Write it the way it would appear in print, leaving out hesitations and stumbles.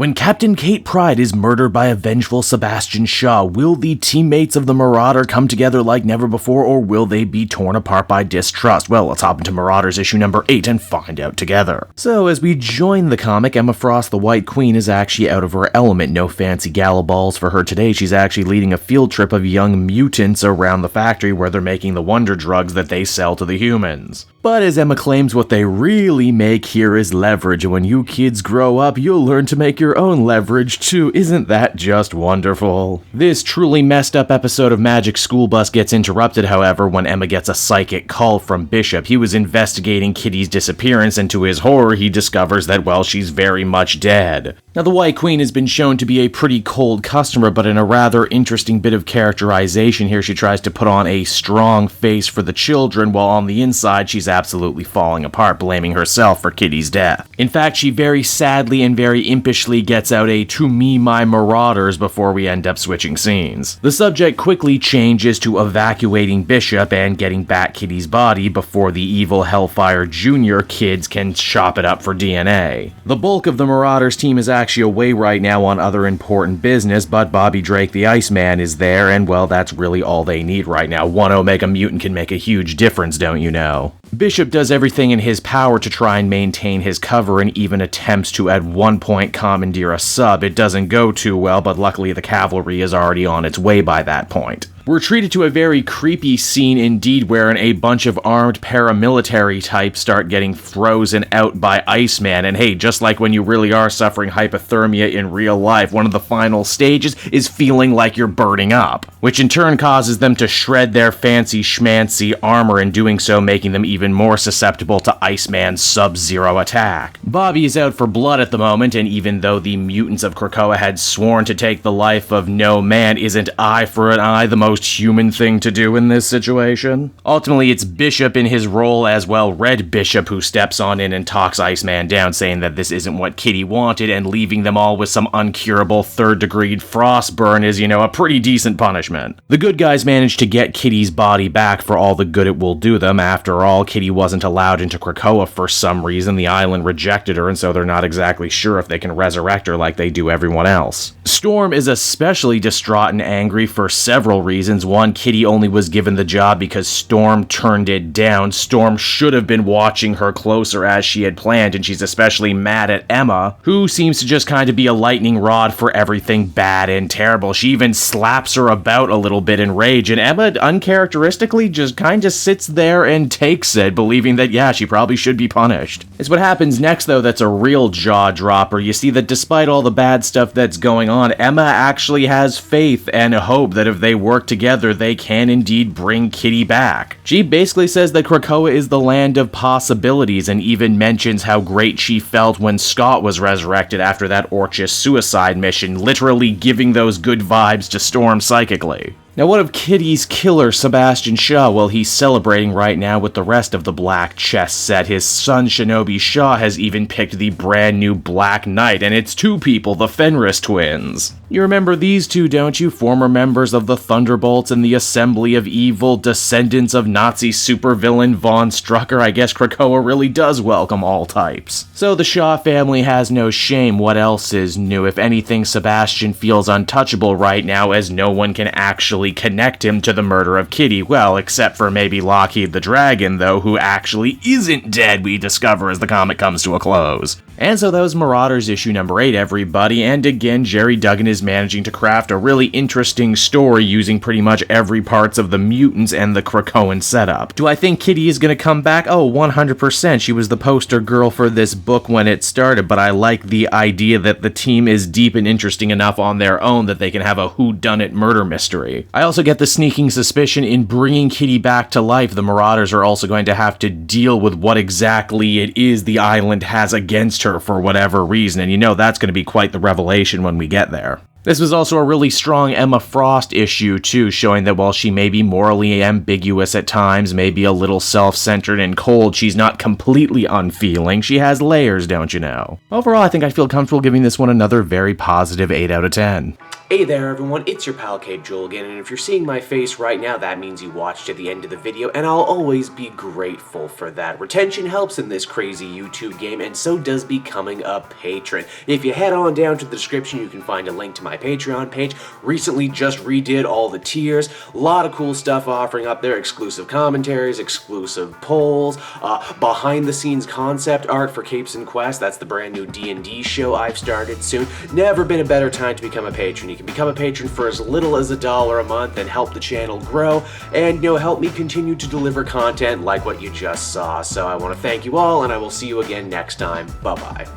When Captain Kate Pryde is murdered by a vengeful Sebastian Shaw, will the teammates of the Marauder come together like never before, or will they be torn apart by distrust? Well, let's hop into Marauders issue number 8 and find out together. So, as we join the comic, Emma Frost, the White Queen, is actually out of her element. No fancy gala balls for her today. She's actually leading a field trip of young mutants around the factory where they're making the wonder drugs that they sell to the humans. But as Emma claims, what they really make here is leverage, and when you kids grow up, you'll learn to make your own leverage too. Isn't that just wonderful? This truly messed up episode of Magic School Bus gets interrupted, however, when Emma gets a psychic call from Bishop. He was investigating Kitty's disappearance, and to his horror, he discovers that, well, she's very much dead. Now, the White Queen has been shown to be a pretty cold customer, but in a rather interesting bit of characterization here, she tries to put on a strong face for the children, while on the inside, she's absolutely falling apart, blaming herself for Kitty's death. In fact, she very sadly and very impishly gets out a "to me, my Marauders" before we end up switching scenes. The subject quickly changes to evacuating Bishop and getting back Kitty's body before the evil Hellfire Jr. kids can chop it up for DNA. The bulk of the Marauders team is actually away right now on other important business, but Bobby Drake the Iceman is there, and well, that's really all they need right now. One Omega mutant can make a huge difference, don't you know? Bishop does everything in his power to try and maintain his cover and even attempts to at one point commandeer a sub. It doesn't go too well, but luckily the cavalry is already on its way by that point. We're treated to a very creepy scene indeed, wherein a bunch of armed paramilitary types start getting frozen out by Iceman, and hey, just like when you really are suffering hypothermia in real life, one of the final stages is feeling like you're burning up, which in turn causes them to shred their fancy schmancy armor, and doing so making them even more susceptible to Iceman's Sub-Zero attack. Bobby is out for blood at the moment, and even though the mutants of Krakoa had sworn to take the life of no man, isn't eye for an eye the most human thing to do in this situation? Ultimately, it's Bishop in his role as, well, Red Bishop, who steps on in and talks Iceman down, saying that this isn't what Kitty wanted, and leaving them all with some uncurable third-degree frostburn is, a pretty decent punishment. The good guys manage to get Kitty's body back for all the good it will do them. After all, Kitty wasn't allowed into Krakoa for some reason. The island rejected her, and so they're not exactly sure if they can resurrect her like they do everyone else. Storm is especially distraught and angry for several reasons. One, Kitty only was given the job because Storm turned it down. Storm should have been watching her closer as she had planned, and she's especially mad at Emma, who seems to just kind of be a lightning rod for everything bad and terrible. She even slaps her about a little bit in rage, and Emma uncharacteristically just kind of sits there and takes it, believing that, yeah, she probably should be punished. It's what happens next, though, that's a real jaw-dropper. You see that despite all the bad stuff that's going on, Emma actually has faith and hope that if they work together, they can indeed bring Kitty back. She basically says that Krakoa is the land of possibilities, and even mentions how great she felt when Scott was resurrected after that Orchis suicide mission, literally giving those good vibes to Storm psychically. Now, what of Kitty's killer, Sebastian Shaw? Well, he's celebrating right now with the rest of the Black Chess set. His son, Shinobi Shaw, has even picked the brand new Black Knight, and it's two people, the Fenris twins. You remember these two, don't you? Former members of the Thunderbolts and the Assembly of Evil, descendants of Nazi supervillain Von Strucker. I guess Krakoa really does welcome all types. So the Shaw family has no shame. What else is new? If anything, Sebastian feels untouchable right now, as no one can actually connect him to the murder of Kitty. Well, except for maybe Lockheed the Dragon, though, who actually isn't dead, we discover as the comic comes to a close. And so that was Marauders issue number 8, everybody, and again, Jerry Duggan is managing to craft a really interesting story using pretty much every parts of the mutants and the Krakoan setup. Do I think Kitty is going to come back? Oh, 100%. She was the poster girl for this book when it started, but I like the idea that the team is deep and interesting enough on their own that they can have a whodunit murder mystery. I also get the sneaking suspicion in bringing Kitty back to life, the Marauders are also going to have to deal with what exactly it is the island has against her for whatever reason, and that's going to be quite the revelation when we get there. This was also a really strong Emma Frost issue, too, showing that while she may be morally ambiguous at times, maybe a little self-centered and cold, she's not completely unfeeling. She has layers, don't you know? Overall, I think I feel comfortable giving this one another very positive 8 out of 10. Hey there everyone, it's your pal Cape Joel again, and if you're seeing my face right now, that means you watched to the end of the video, and I'll always be grateful for that. Retention helps in this crazy YouTube game, and so does becoming a patron. If you head on down to the description, you can find a link to my Patreon page. Recently just redid all the tiers, a lot of cool stuff offering up there, exclusive commentaries, exclusive polls, behind the scenes concept art for Capes and Quest. That's the brand new D&D show I've started soon. Never been a better time to become a patron. You can become a patron for as little as $1 a month and help the channel grow and, help me continue to deliver content like what you just saw. So I want to thank you all, and I will see you again next time. Bye-bye.